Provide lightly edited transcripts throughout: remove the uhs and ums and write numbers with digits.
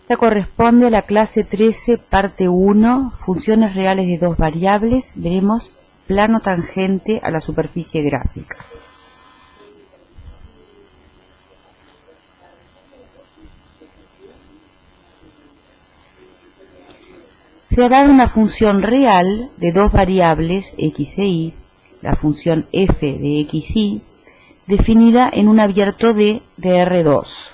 Esta corresponde a la clase 13, parte 1, funciones reales de dos variables. Veremos plano tangente a la superficie gráfica. Se ha dado una función real de dos variables x e y, la función f de x y, definida en un abierto D de R2.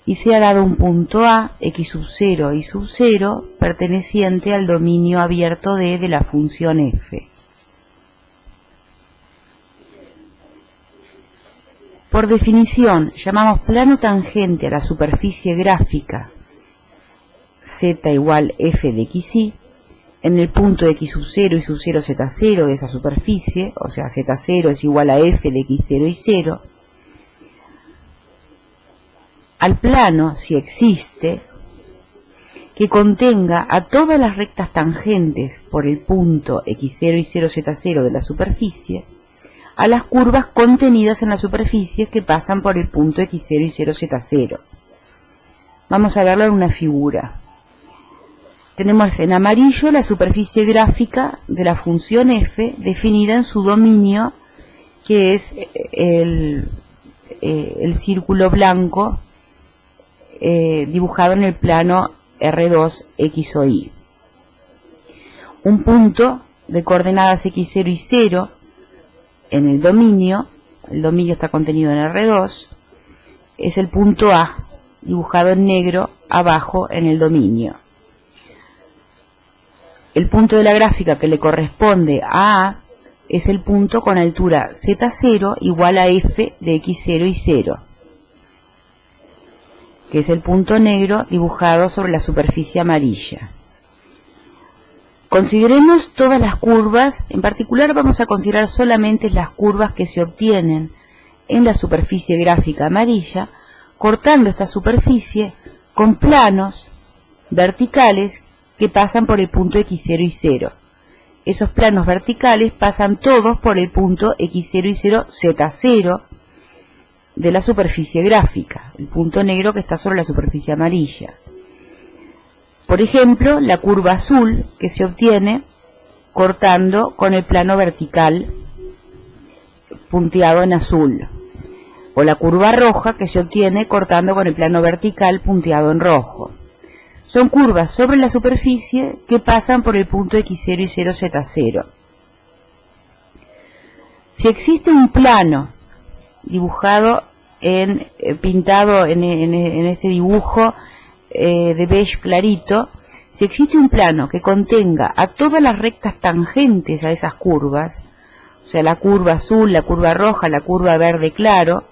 Y se ha dado un punto A, x sub 0 y sub 0, perteneciente al dominio abierto D de la función f. Por definición, llamamos plano tangente a la superficie gráfica z igual f de x y, en el punto x sub 0 y sub 0 z0 de esa superficie, o sea z0 es igual a f de x0 y 0, al plano, si existe, que contenga a todas las rectas tangentes por el punto x0 y 0 z0 de la superficie, a las curvas contenidas en la superficie que pasan por el punto x0 y 0 z0. Vamos a verlo en una figura. Tenemos en amarillo la superficie gráfica de la función f definida en su dominio, que es el círculo blanco dibujado en el plano R2 X o Y. Un punto de coordenadas x0 y 0 en el dominio está contenido en R2, es el punto A, dibujado en negro abajo en el dominio. El punto de la gráfica que le corresponde a A es el punto con altura z0 igual a f de x0 y 0, que es el punto negro dibujado sobre la superficie amarilla. Consideremos todas las curvas, en particular vamos a considerar solamente las curvas que se obtienen en la superficie gráfica amarilla, cortando esta superficie con planos verticales que pasan por el punto x0 y 0. Esos planos verticales pasan todos por el punto x0 y 0 z0 de la superficie gráfica, el punto negro que está sobre la superficie amarilla. Por ejemplo, la curva azul que se obtiene cortando con el plano vertical punteado en azul, o la curva roja que se obtiene cortando con el plano vertical punteado en rojo. Son curvas sobre la superficie que pasan por el punto x0 y 0 z0. Si existe un plano dibujado pintado en este dibujo de beige clarito, si existe un plano que contenga a todas las rectas tangentes a esas curvas, o sea la curva azul, la curva roja, la curva verde claro,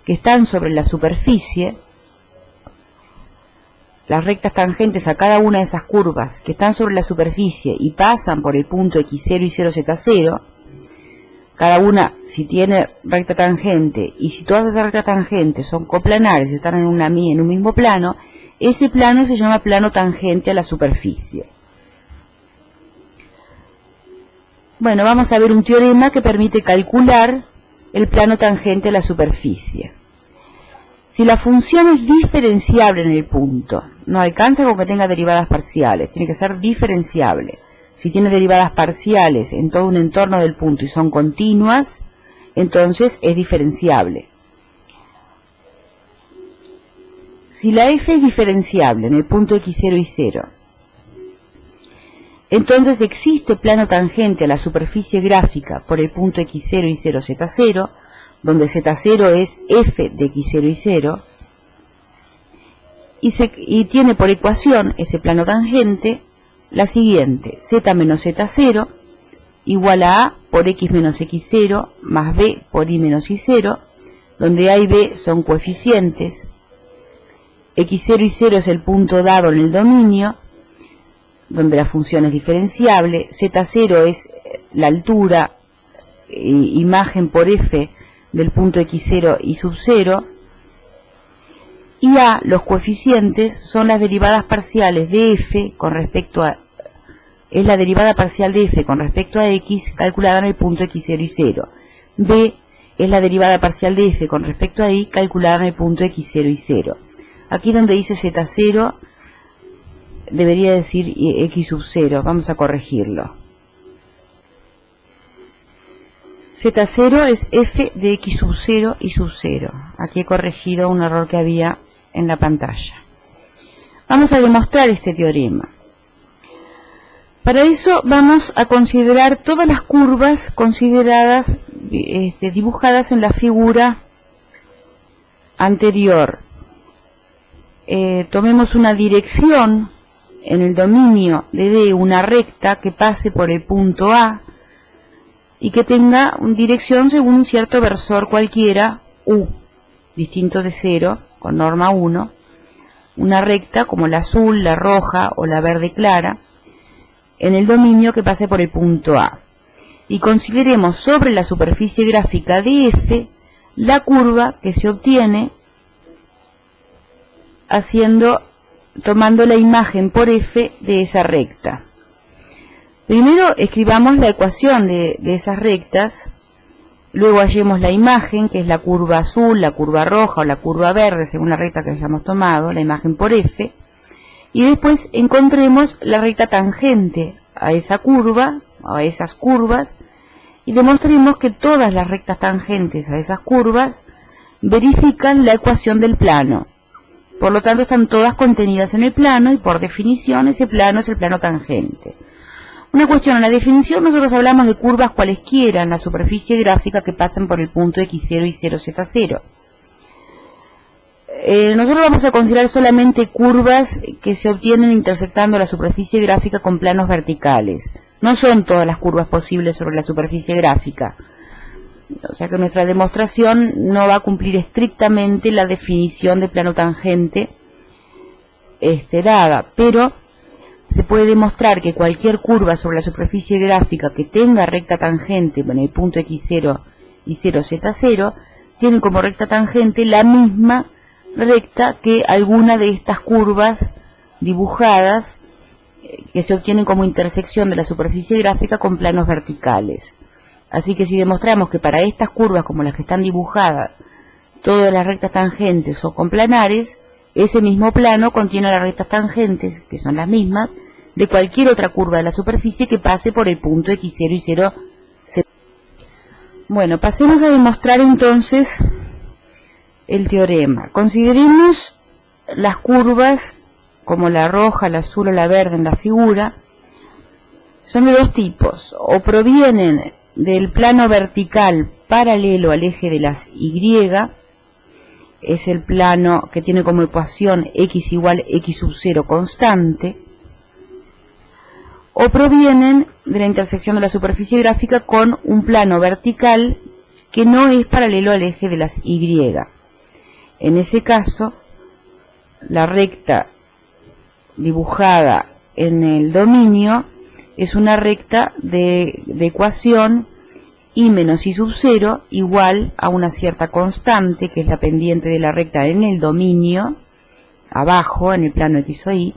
que están sobre la superficie, las rectas tangentes a cada una de esas curvas que están sobre la superficie y pasan por el punto x0 y 0 z0, cada una, si tiene recta tangente, y si todas esas rectas tangentes son coplanares, están en un mismo plano, ese plano se llama plano tangente a la superficie. Bueno, vamos a ver un teorema que permite calcular el plano tangente a la superficie. Si la función es diferenciable en el punto, no alcanza con que tenga derivadas parciales, tiene que ser diferenciable. Si tiene derivadas parciales en todo un entorno del punto y son continuas, entonces es diferenciable. Si la f es diferenciable en el punto x0 y 0, entonces existe plano tangente a la superficie gráfica por el punto x0 y 0 z0, donde z0 es f de x0 y 0, y tiene por ecuación ese plano tangente la siguiente: z menos z0 igual a por x menos x0 más b por y menos y0, donde a y b son coeficientes, x0 y 0 es el punto dado en el dominio, donde la función es diferenciable, z0 es la altura, imagen por f del punto x0 y sub 0, y a, los coeficientes, son las derivadas parciales de f con respecto a es la derivada parcial de f con respecto a x calculada en el punto x0 y 0. B es la derivada parcial de f con respecto a y calculada en el punto x0 y 0. Aquí donde dice Z0 debería decir X sub 0, vamos a corregirlo. Z0 es f de X sub 0 y sub 0. Aquí he corregido un error que había en la pantalla. Vamos a demostrar este teorema. Para eso vamos a considerar todas las curvas consideradas, dibujadas en la figura anterior. Tomemos una dirección en el dominio de D, una recta que pase por el punto A y que tenga una dirección según un cierto versor cualquiera, U, distinto de 0, con norma 1, una recta como la azul, la roja o la verde clara, en el dominio que pase por el punto A. Y consideremos sobre la superficie gráfica de F la curva que se obtiene tomando la imagen por F de esa recta. Primero escribamos la ecuación de esas rectas, luego hallemos la imagen, que es la curva azul, la curva roja o la curva verde, según la recta que hayamos tomado, la imagen por F, y después encontremos la recta tangente a esa curva, o a esas curvas, y demostremos que todas las rectas tangentes a esas curvas verifican la ecuación del plano. Por lo tanto, están todas contenidas en el plano y por definición ese plano es el plano tangente. Una cuestión, en la definición nosotros hablamos de curvas cualesquiera en la superficie gráfica que pasan por el punto X0 y 0Z0. Nosotros vamos a considerar solamente curvas que se obtienen intersectando la superficie gráfica con planos verticales. No son todas las curvas posibles sobre la superficie gráfica. O sea que nuestra demostración no va a cumplir estrictamente la definición de plano tangente dada, pero se puede demostrar que cualquier curva sobre la superficie gráfica que tenga recta tangente en el punto X0 y 0Z0 tiene como recta tangente la misma recta que alguna de estas curvas dibujadas que se obtienen como intersección de la superficie gráfica con planos verticales. Así que si demostramos que para estas curvas como las que están dibujadas todas las rectas tangentes son complanares, ese mismo plano contiene las rectas tangentes, que son las mismas, de cualquier otra curva de la superficie que pase por el punto X0 y 0. Bueno, pasemos a demostrar entonces el teorema. Consideremos las curvas como la roja, la azul o la verde en la figura. Son de dos tipos, o provienen del plano vertical paralelo al eje de las Y, es el plano que tiene como ecuación X igual X sub 0 constante, o provienen de la intersección de la superficie gráfica con un plano vertical que no es paralelo al eje de las Y. En ese caso, la recta dibujada en el dominio es una recta de ecuación y menos y sub 0 igual a una cierta constante, que es la pendiente de la recta en el dominio, abajo en el plano X o Y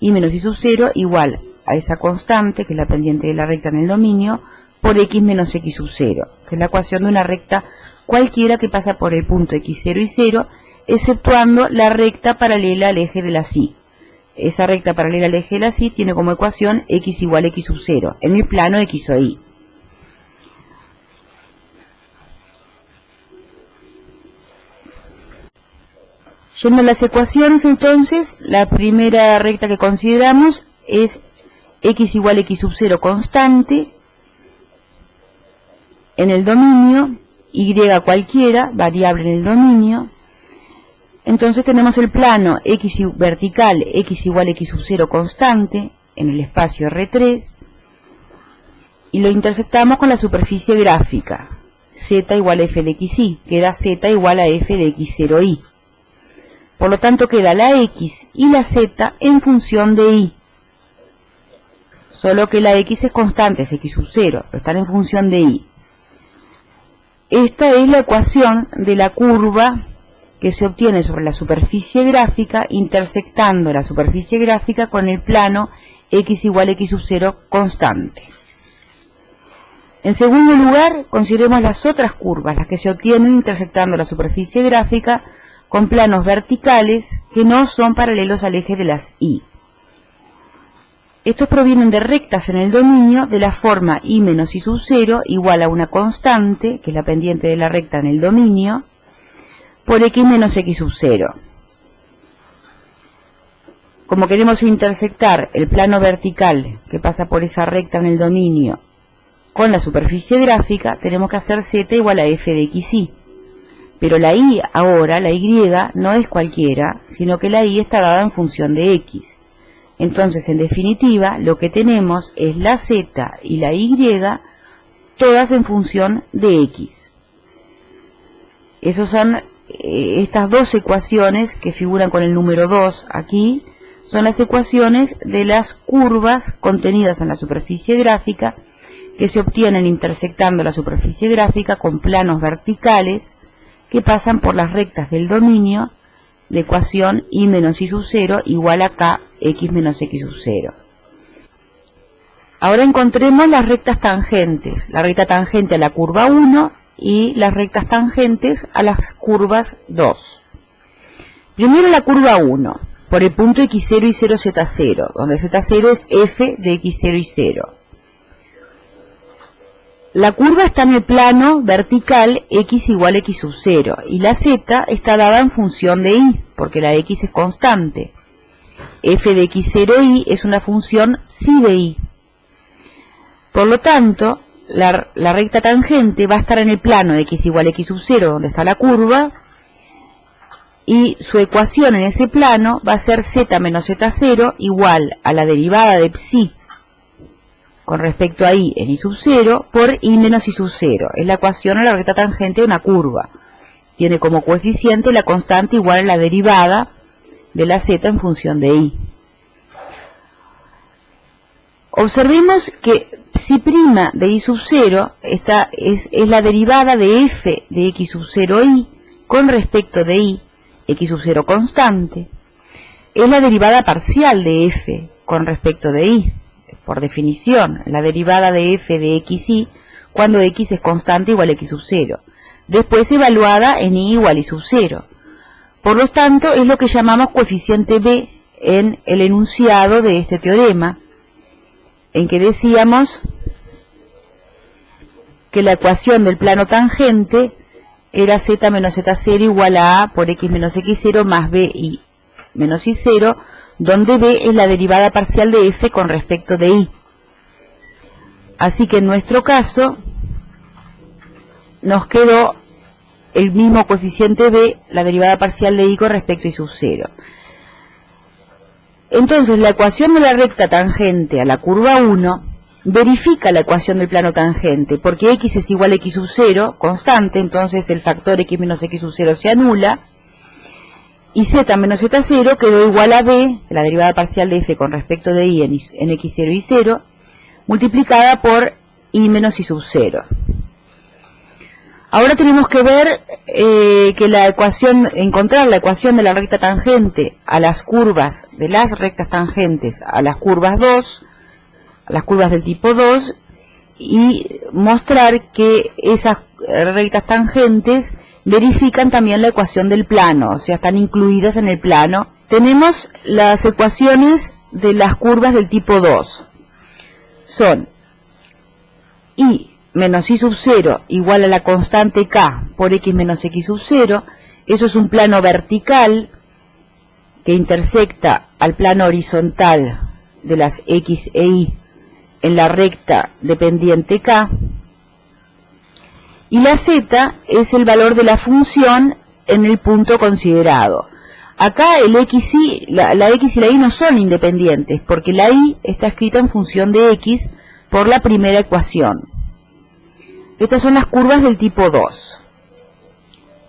menos y sub 0 igual a esa constante, que es la pendiente de la recta en el dominio, por X menos X sub 0, que es la ecuación de una recta cualquiera que pasa por el punto X0 y 0, exceptuando la recta paralela al eje de las Y. Esa recta paralela al eje de las Y tiene como ecuación X igual X sub 0, en el plano X o Y. Yendo a las ecuaciones, entonces, la primera recta que consideramos es X igual X sub 0 constante en el dominio, Y cualquiera, variable en el dominio. Entonces tenemos el plano X vertical, X igual X sub 0 constante en el espacio R3 y lo intersectamos con la superficie gráfica, Z igual a F de XY, queda Z igual a F de X0Y. Por lo tanto queda la X y la Z en función de Y. Solo que la X es constante, es X sub 0, pero están en función de Y. Esta es la ecuación de la curva que se obtiene sobre la superficie gráfica intersectando la superficie gráfica con el plano X igual X sub 0 constante. En segundo lugar, consideremos las otras curvas, las que se obtienen intersectando la superficie gráfica con planos verticales que no son paralelos al eje de las y. Estos provienen de rectas en el dominio de la forma y menos y sub 0 igual a una constante, que es la pendiente de la recta en el dominio, por x menos x sub 0. Como queremos intersectar el plano vertical que pasa por esa recta en el dominio con la superficie gráfica, tenemos que hacer z igual a f de xy. Pero la y ahora, la y, no es cualquiera, sino que la y está dada en función de x. Entonces, en definitiva, lo que tenemos es la z y la y, todas en función de x. Esas son estas dos ecuaciones que figuran con el número 2 aquí, son las ecuaciones de las curvas contenidas en la superficie gráfica que se obtienen intersectando la superficie gráfica con planos verticales que pasan por las rectas del dominio de ecuación y menos y sub 0 igual a k x menos x sub 0. Ahora encontremos las rectas tangentes, la recta tangente a la curva 1 y las rectas tangentes a las curvas 2. Primero la curva 1, por el punto x0 y 0 z0, donde z0 es f de x0 y 0. La curva está en el plano vertical x igual a x sub 0 y la z está dada en función de y, porque la x es constante. F de x0y es una función psi de y. Por lo tanto, la recta tangente va a estar en el plano de x igual a x sub 0, donde está la curva, y su ecuación en ese plano va a ser z menos z0 igual a la derivada de psi con respecto a y en y sub 0 por y menos y sub 0. Es la ecuación a la recta tangente de una curva. Tiene como coeficiente la constante igual a la derivada de la z en función de y. Observemos que psi' de y sub 0 es la derivada de f de x sub 0y con respecto de y, x sub 0 constante. Es la derivada parcial de f con respecto de y. Por definición, la derivada de f de xy cuando x es constante igual a x sub 0. Después evaluada en y igual a y sub 0. Por lo tanto, es lo que llamamos coeficiente b en el enunciado de este teorema, en que decíamos que la ecuación del plano tangente era z menos z0 igual a por x menos x0 más b y menos y0, donde b es la derivada parcial de f con respecto de y. Así que en nuestro caso nos quedó el mismo coeficiente b, la derivada parcial de y con respecto a y sub 0. Entonces la ecuación de la recta tangente a la curva 1 verifica la ecuación del plano tangente, porque x es igual a x sub 0, constante, entonces el factor x menos x sub 0 se anula, y z menos z0 quedó igual a b, la derivada parcial de f con respecto de y en x0 y 0, multiplicada por y menos y sub 0. Ahora tenemos que ver encontrar la ecuación de la recta tangente a las curvas de las rectas tangentes a las curvas 2, a las curvas del tipo 2, y mostrar que esas rectas tangentes verifican también la ecuación del plano, o sea, están incluidas en el plano. Tenemos las ecuaciones de las curvas del tipo 2. Son y menos y sub 0 igual a la constante k por x menos x sub 0. Eso es un plano vertical que intersecta al plano horizontal de las x e y en la recta dependiente k. Y la z es el valor de la función en el punto considerado. Acá el x y la x y la y no son independientes, porque la y está escrita en función de x por la primera ecuación. Estas son las curvas del tipo 2.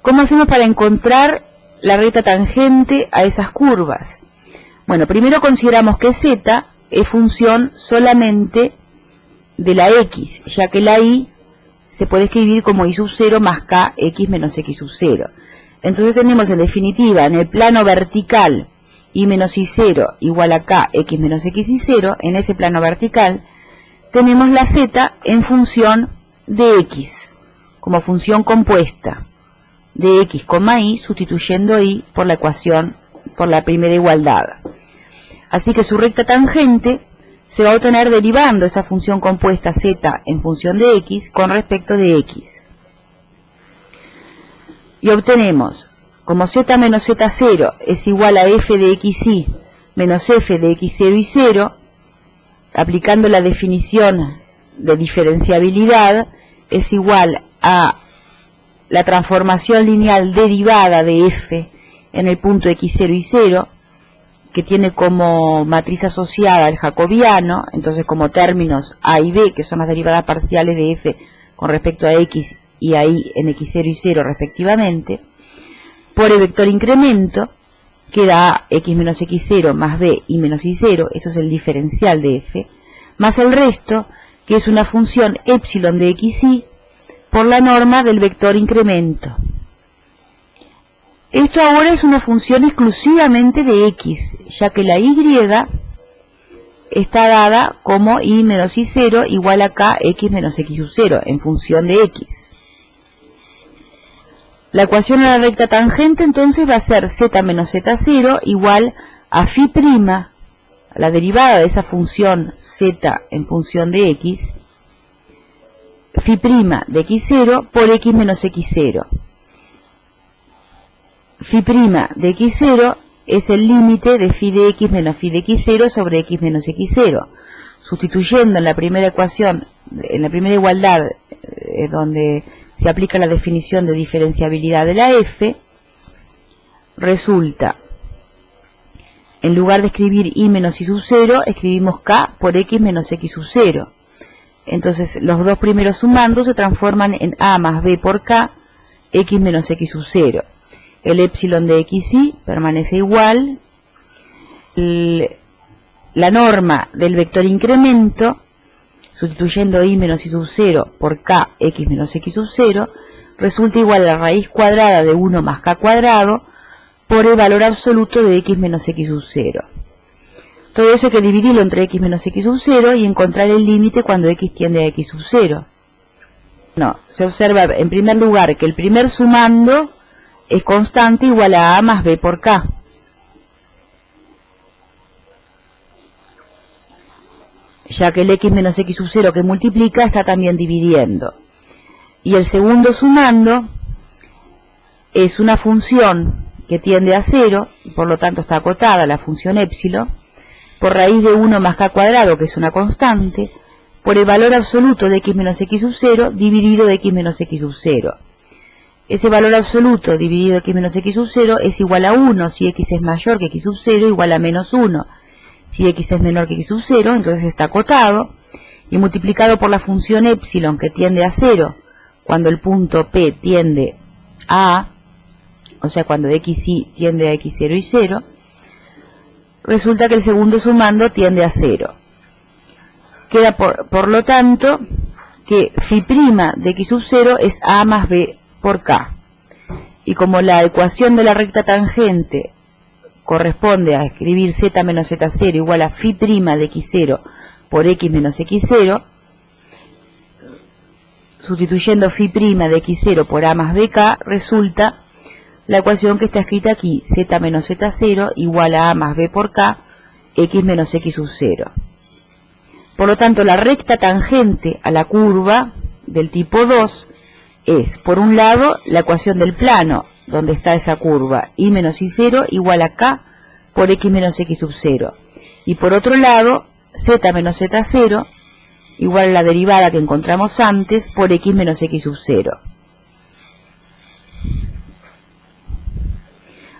¿Cómo hacemos para encontrar la recta tangente a esas curvas? Bueno, primero consideramos que z es función solamente de la x, ya que la y se puede escribir como y sub 0 más k x menos x sub 0. Entonces tenemos en definitiva en el plano vertical y menos y 0 igual a k x menos x y 0, en ese plano vertical tenemos la z en función de x, como función compuesta de x, y, sustituyendo y por la ecuación por la primera igualdad. Así que su recta tangente se va a obtener derivando esta función compuesta z en función de x con respecto de x. Y obtenemos, como z menos z0 es igual a f de xy menos f de x0 y 0, aplicando la definición de diferenciabilidad, es igual a la transformación lineal derivada de f en el punto x0 y 0, que tiene como matriz asociada el jacobiano, entonces como términos a y b, que son las derivadas parciales de f con respecto a x y a y en x0 y 0 respectivamente, por el vector incremento, que da x menos x0 más b y menos y0, eso es el diferencial de f, más el resto, que es una función epsilon de xy, por la norma del vector incremento. Esto ahora es una función exclusivamente de x, ya que la y está dada como y menos y0 igual a k x menos x sub 0, en función de x. La ecuación a la recta tangente entonces va a ser z menos z0 igual a phi', la derivada de esa función z en función de x, phi' de x0 por x menos x0. Phi' de x0 es el límite de phi de x menos phi de x0 sobre x menos x0. Sustituyendo en la primera ecuación, en la primera igualdad, donde se aplica la definición de diferenciabilidad de la f, resulta, en lugar de escribir y menos y sub 0, escribimos k por x menos x sub 0. Entonces los dos primeros sumandos se transforman en a más b por k, x menos x sub 0. El epsilon de xy permanece igual. La norma del vector incremento, sustituyendo y menos y sub 0 por k x menos x sub 0, resulta igual a la raíz cuadrada de 1 más k cuadrado por el valor absoluto de x menos x sub 0. Todo eso hay que dividirlo entre x menos x sub 0 y encontrar el límite cuando x tiende a x sub 0. No, se observa en primer lugar que el primer sumando es constante igual a más b por k. Ya que el x menos x sub 0 que multiplica está también dividiendo. Y el segundo sumando es una función que tiende a 0, y por lo tanto está acotada la función epsilon, por raíz de 1 más k cuadrado, que es una constante, por el valor absoluto de x menos x sub 0 dividido de x menos x sub 0. Ese valor absoluto dividido de x menos x sub 0 es igual a 1 si x es mayor que x sub 0, igual a menos 1. Si x es menor que x sub 0, entonces está acotado, y multiplicado por la función epsilon que tiende a 0, cuando el punto P tiende a A, o sea, cuando xy tiende a x0 y 0, resulta que el segundo sumando tiende a 0. Queda por lo tanto que phi' de x sub 0 es a más b por k. Y como la ecuación de la recta tangente corresponde a escribir z menos z0 igual a phi' de x0 por x menos x0, sustituyendo phi' de x0 por a más bk, resulta la ecuación que está escrita aquí, z menos z0 igual a más b por k, x menos x sub 0. Por lo tanto, la recta tangente a la curva del tipo 2 es, por un lado, la ecuación del plano, donde está esa curva, y menos y0 igual a k por x menos x sub 0. Y por otro lado, z menos z0 igual a la derivada que encontramos antes por x menos x sub 0.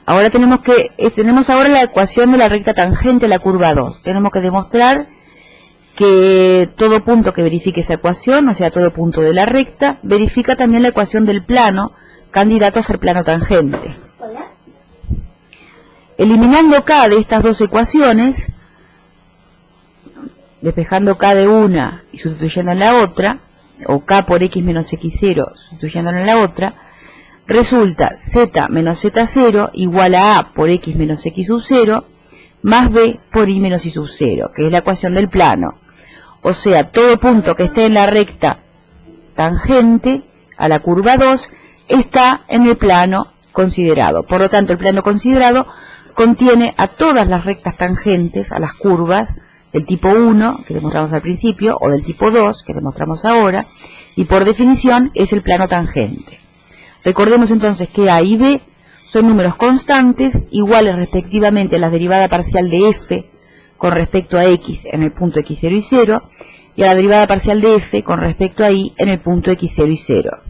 Ahora tenemos ahora la ecuación de la recta tangente a la curva 2. Tenemos que demostrar que todo punto que verifique esa ecuación, o sea, todo punto de la recta, verifica también la ecuación del plano, candidato a ser plano tangente. Eliminando k de estas dos ecuaciones, despejando k de una y sustituyendo en la otra, o k por x menos x0 sustituyendo en la otra, resulta z menos z0 igual a a por x menos x sub 0 más b por y menos y sub 0, que es la ecuación del plano. O sea, todo punto que esté en la recta tangente a la curva 2 está en el plano considerado. Por lo tanto, el plano considerado contiene a todas las rectas tangentes a las curvas del tipo 1, que demostramos al principio, o del tipo 2, que demostramos ahora, y por definición es el plano tangente. Recordemos entonces que A y B son números constantes, iguales respectivamente a la derivada parcial de f con respecto a x en el punto x0 y 0, y a la derivada parcial de f con respecto a y en el punto x0 y 0.